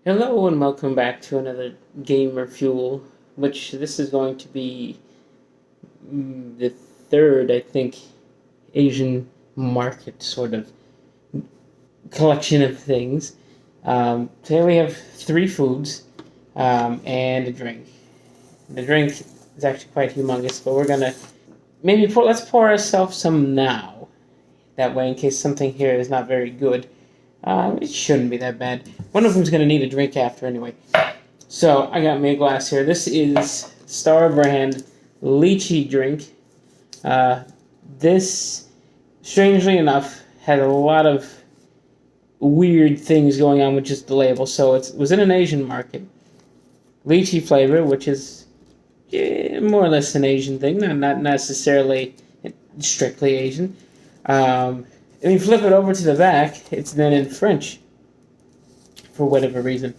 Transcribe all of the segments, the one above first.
Hello and welcome back to another Gamer Fuel, which this is going to be the third, I think, Asian market sort of collection of things. Today we have three foods and a drink. The drink is actually quite humongous, but we're gonna let's pour ourselves some now. That way, in case something here is not very good, it shouldn't be that bad. One of them's gonna need a drink after anyway. So I got me a glass here. This is Star brand lychee drink. Uh, this, strangely enough, had a lot of weird things going on with just the label. So it was in an Asian market. Lychee flavor, which is more or less an Asian thing, not necessarily strictly Asian. And you flip it over to the back, it's then in French for whatever reason.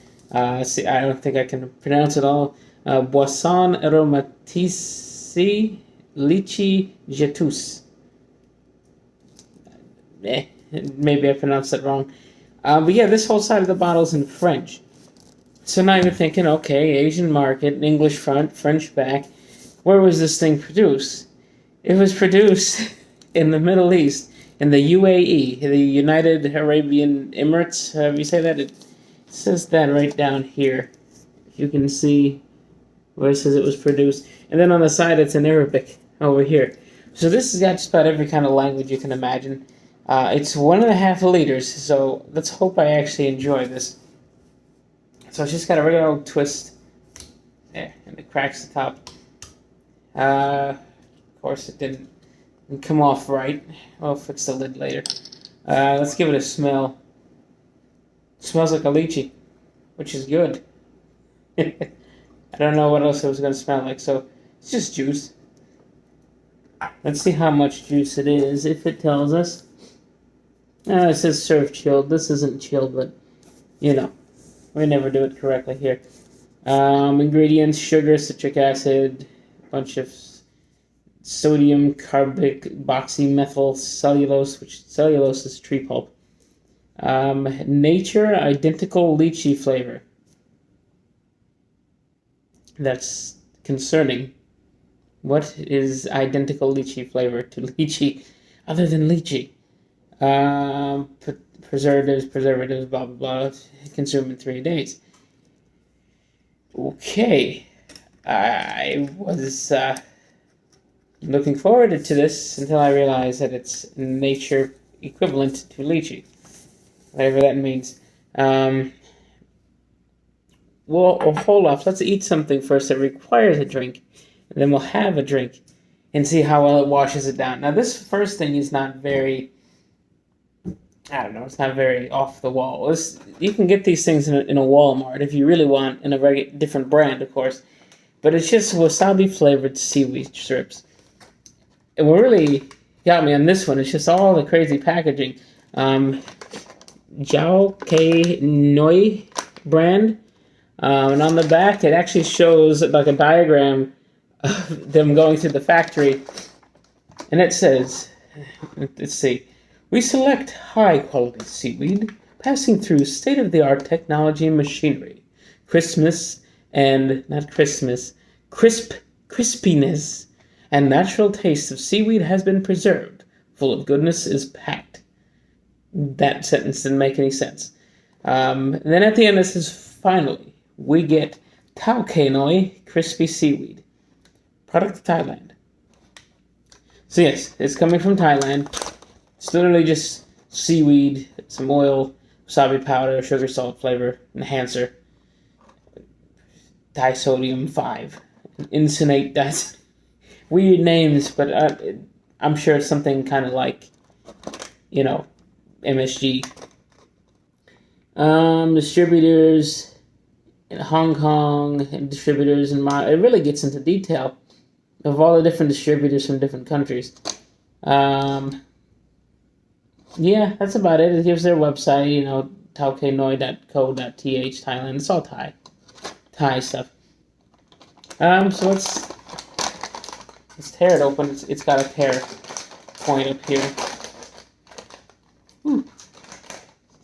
See, I don't think I can pronounce it all. Boisson aromatisée lychee jetus. Maybe I pronounced that wrong. But yeah, this whole side of the bottle is in French. So now you're thinking, okay, Asian market, English front, French back. Where was this thing produced? It was produced in the Middle East, in the UAE, the United Arabian Emirates. However you say that, it says that right down here. You can see where it says it was produced. And then on the side, it's in Arabic over here. So this has got just about every kind of language you can imagine. It's 1.5 liters, so let's hope I actually enjoy this. So it's just got a regular old twist. There, and it cracks the top. Of course, it didn't come off right. I'll fix the lid later. Let's give it a smell. It smells like a lychee, which is good. I don't know what else it was going to smell like, so it's just juice. Let's see how much juice it is, if it tells us. It says serve chilled. This isn't chilled, but, you know, we never do it correctly here. Ingredients, sugar, citric acid, a bunch of sodium carboxymethyl cellulose, which cellulose is tree pulp. Nature identical lychee flavor. That's concerning. What is identical lychee flavor to lychee other than lychee? Preservatives, blah, blah, blah. Consume in 3 days. Okay. I was looking forward to this until I realized that it's nature equivalent to lychee. Whatever that means. Well, hold off. Let's eat something first that requires a drink. And then we'll have a drink and see how well it washes it down. Now, this first thing is not very... I don't know, it's not very off the wall. You can get these things in a Walmart if you really want, in a different brand, of course. But it's just wasabi-flavored seaweed strips. And what really got me on this one is just all the crazy packaging. Jerky Noi brand. And on the back, it actually shows like a diagram of them going through the factory. And it says, let's see, we select high-quality seaweed, passing through state-of-the-art technology and machinery. Crispiness, and natural taste of seaweed has been preserved. Full of goodness is packed. That sentence didn't make any sense. And then at the end it says, finally, we get Tao Noi crispy seaweed. Product of Thailand. So yes, it's coming from Thailand. It's literally just seaweed, some oil, wasabi powder, sugar, salt, flavor, enhancer, disodium 5, insinate, that's weird names, but I'm sure it's something kind of like, MSG. Distributors in Hong Kong, and distributors in it really gets into detail of all the different distributors from different countries. Yeah, that's about it. It gives their website, taokenoi.co.th, Thailand. It's all Thai stuff. So let's tear it open. It's got a tear point up here.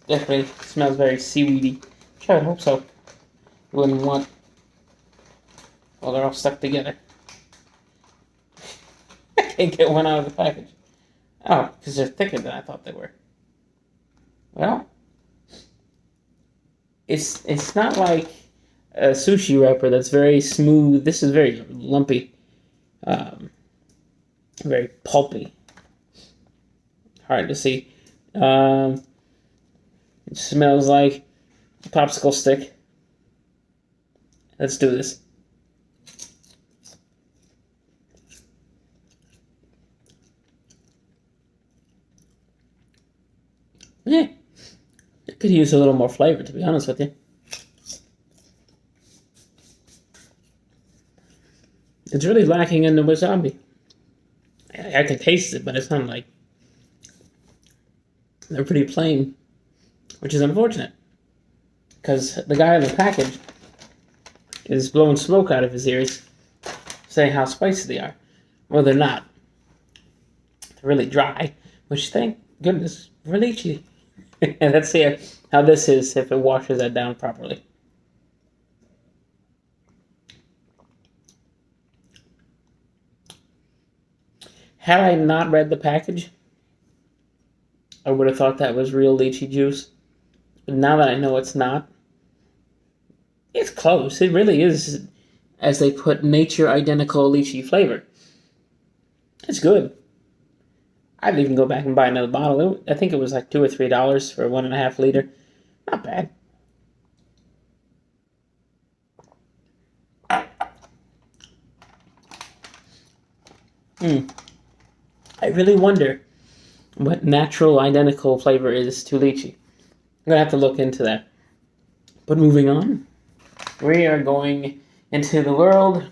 Definitely smells very seaweedy, which I would hope so. You wouldn't want... Well, they're all stuck together. I can't get one out of the package. Oh, because they're thicker than I thought they were. Well, it's not like a sushi wrapper that's very smooth. This is very lumpy. Very pulpy. Hard to see. It smells like a popsicle stick. Let's do this. Yeah. It could use a little more flavor, to be honest with you. It's really lacking in the wasabi. I can taste it, but it's not like... They're pretty plain, which is unfortunate. Because the guy in the package is blowing smoke out of his ears, saying how spicy they are. Well, they're not. They're really dry, which, thank goodness, for lychee. And let's see how this is if it washes that down properly. Had I not read the package, I would have thought that was real lychee juice. But now that I know it's not, it's close. It really is, as they put, nature identical lychee flavor. It's good. I'd even go back and buy another bottle. I think it was like $2 or $3 for a 1.5 liter. Not bad. I really wonder what natural identical flavor is to lychee. I'm going to have to look into that. But moving on, we are going into the world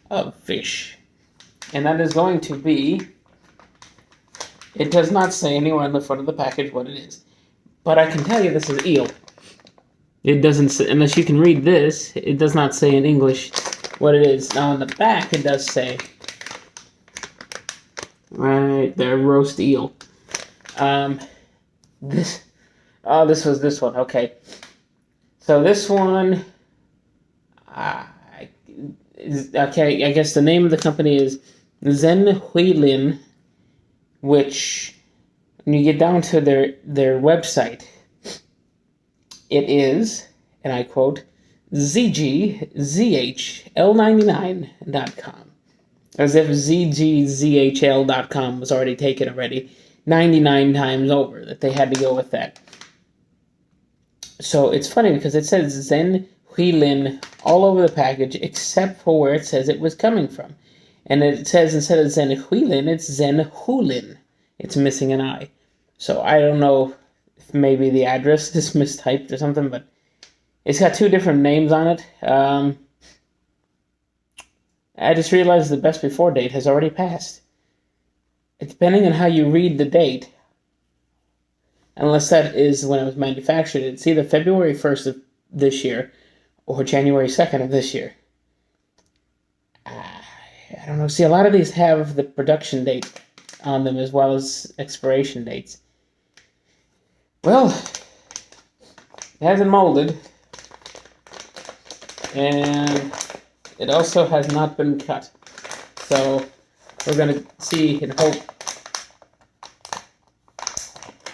of fish. And that is going to be... It does not say anywhere on the front of the package what it is. But I can tell you this is eel. It doesn't say, unless you can read this, it does not say in English what it is. Now on the back it does say, right there, roast eel. This was this one, okay. So this one, okay, I guess the name of the company is Seaweed, which, when you get down to their website, it is, and I quote, zgzhl99.com. As if zgzhl.com was already taken already 99 times over, that they had to go with that. So it's funny because it says Zen Huilin all over the package except for where it says it was coming from. And it says instead of Zen Huilin, it's Zen Hulin. It's missing an I. So I don't know if maybe the address is mistyped or something, but it's got two different names on it. I just realized the best before date has already passed. Depending on how you read the date, unless that is when it was manufactured, it's either February 1st of this year or January 2nd of this year. I don't know. See, a lot of these have the production date on them as well as expiration dates. Well, it hasn't molded, and it also has not been cut. So we're going to see and hope.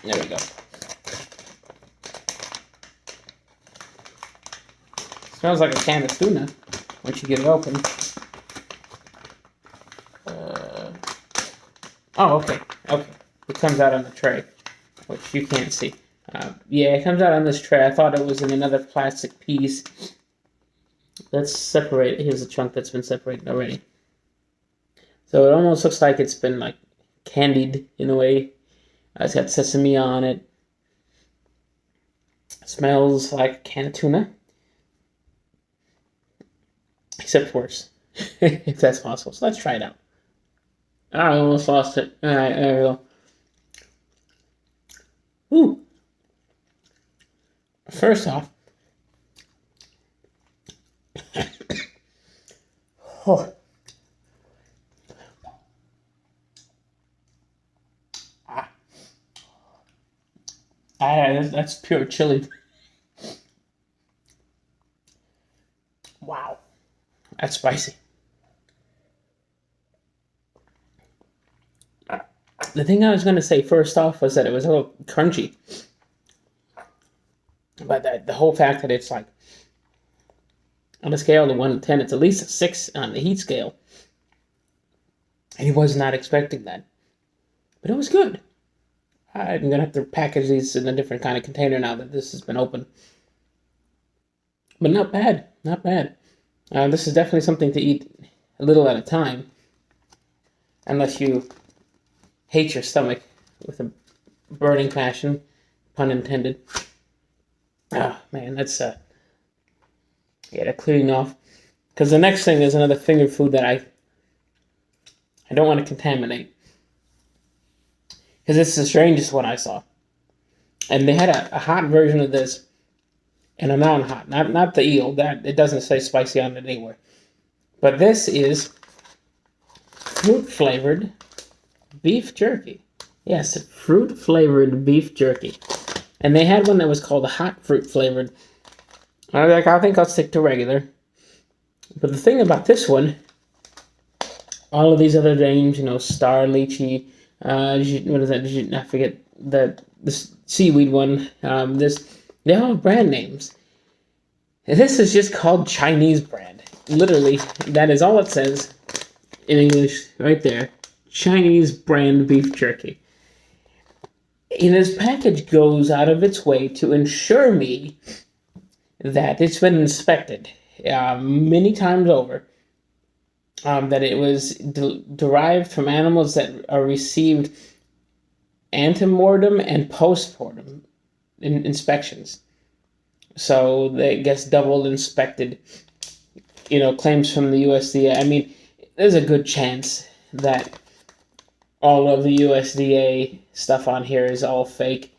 There we go. Smells like a can of tuna once you get it open. Oh, okay. Okay. It comes out on the tray, which you can't see. Yeah, it comes out on this tray. I thought it was in another plastic piece. Let's separate. Here's a chunk that's been separated already. So it almost looks like it's been like candied in a way. It's got sesame on it. It smells like a can of tuna. Except worse, if that's possible. So let's try it out. I almost lost it. Alright, there we go. Ooh. First off, oh. That's pure chili. That's spicy. The thing I was going to say first off was that it was a little crunchy. But the whole fact that it's like, on a scale of 1 to 10, it's at least a 6 on the heat scale. And he was not expecting that. But it was good. I'm going to have to package these in a different kind of container now that this has been opened. But not bad. Not bad. This is definitely something to eat a little at a time. Unless you hate your stomach with a burning passion. Pun intended. Oh, man, that's... Get it cleaning off. Because the next thing is another finger food that I don't want to contaminate. Because it's the strangest one I saw. And they had a hot version of this and a non-hot. Not the eel. That it doesn't say spicy on it anywhere. But this is fruit-flavored beef jerky. Yes, fruit-flavored beef jerky. And they had one that was called hot fruit-flavored. I was like, I think I'll stick to regular. But the thing about this one, all of these other names, Star Lychee, what is that? I forget the Seaweed one. They all have brand names. This is just called Chinese brand. Literally, that is all it says in English right there. Chinese brand beef jerky. And this package goes out of its way to ensure me that it's been inspected many times over, that it was derived from animals that are received antemortem and postmortem inspections. So it gets double inspected, claims from the USDA. I mean, there's a good chance that all of the USDA stuff on here is all fake.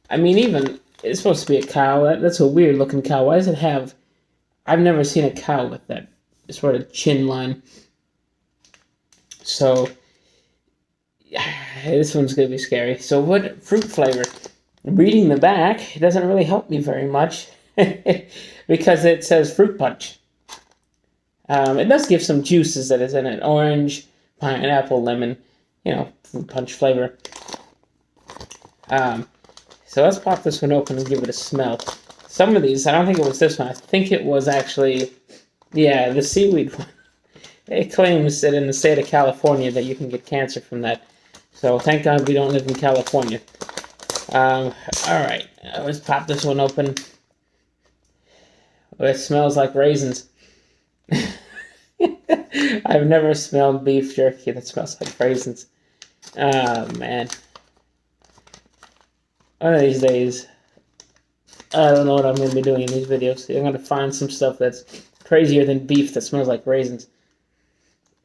I mean, even... It's supposed to be a cow. That's a weird looking cow. Why does it have... I've never seen a cow with that sort of chin line. So, this one's going to be scary. So what fruit flavor? Reading the back, it doesn't really help me very much. Because it says fruit punch. It does give some juices that is in it. Orange, pineapple, lemon. Fruit punch flavor. So let's pop this one open and give it a smell. Some of these, I don't think it was this one. I think it was actually, the seaweed one. It claims that in the state of California that you can get cancer from that. So thank God we don't live in California. Alright, let's pop this one open. Oh, it smells like raisins. I've never smelled beef jerky that smells like raisins. Oh, man. One of these days, I don't know what I'm going to be doing in these videos. I'm going to find some stuff that's crazier than beef that smells like raisins.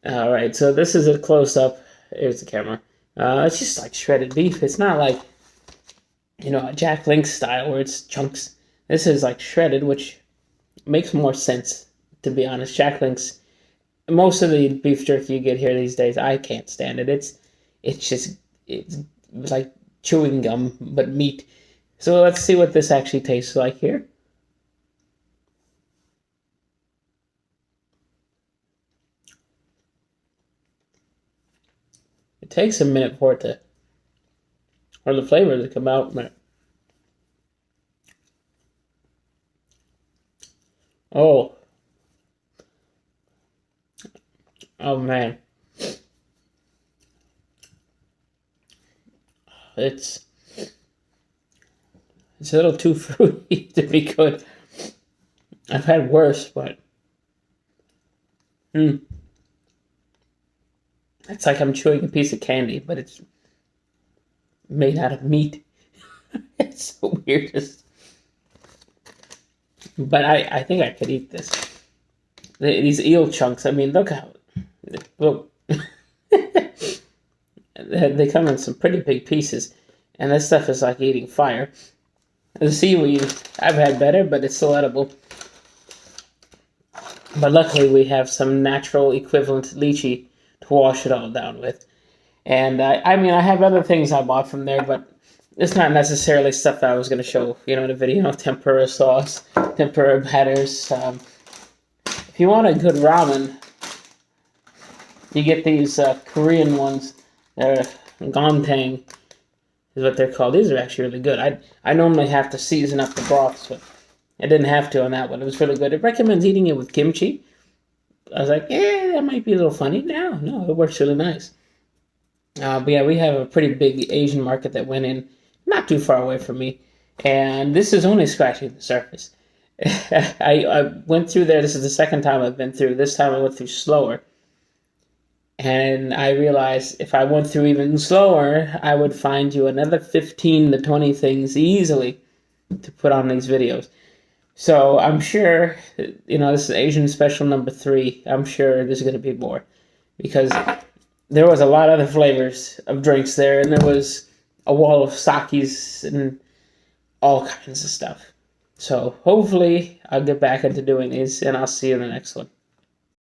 Alright, so this is a close-up. Here's the camera. It's just like shredded beef. It's not like, a Jack Link's style where it's chunks. This is like shredded, which makes more sense, to be honest. Jack Link's, most of the beef jerky you get here these days, I can't stand it. It's like chewing gum, but meat. So let's see what this actually tastes like here. It takes a minute for the flavor to come out. Oh man. It's a little too fruity to be good. I've had worse, but it's like I'm chewing a piece of candy, but it's made out of meat. It's the weirdest. But I think I could eat this. These eel chunks, I mean, look how... Look. They come in some pretty big pieces. And this stuff is like eating fire. The seaweed, I've had better, but it's still edible. But luckily we have some natural equivalent lychee to wash it all down with. And I mean, I have other things I bought from there, but it's not necessarily stuff that I was going to show, in a video. Tempura sauce, tempura batters. If if you want a good ramen, you get these Korean ones. They're gontang is what they're called. These are actually really good. I normally have to season up the broths, but I didn't have to on that one. It was really good. It recommends eating it with kimchi. I was like, yeah, that might be a little funny. No, it works really nice. But yeah, we have a pretty big Asian market that went in not too far away from me. And this is only scratching the surface. I went through there. This is the second time I've been through. This time I went through slower. And I realized if I went through even slower, I would find you another 15 to 20 things easily to put on these videos. So I'm sure, this is Asian special number 3. I'm sure there's going to be more. Because there was a lot of other flavors of drinks there. And there was a wall of sakis and all kinds of stuff. So hopefully I'll get back into doing these. And I'll see you in the next one.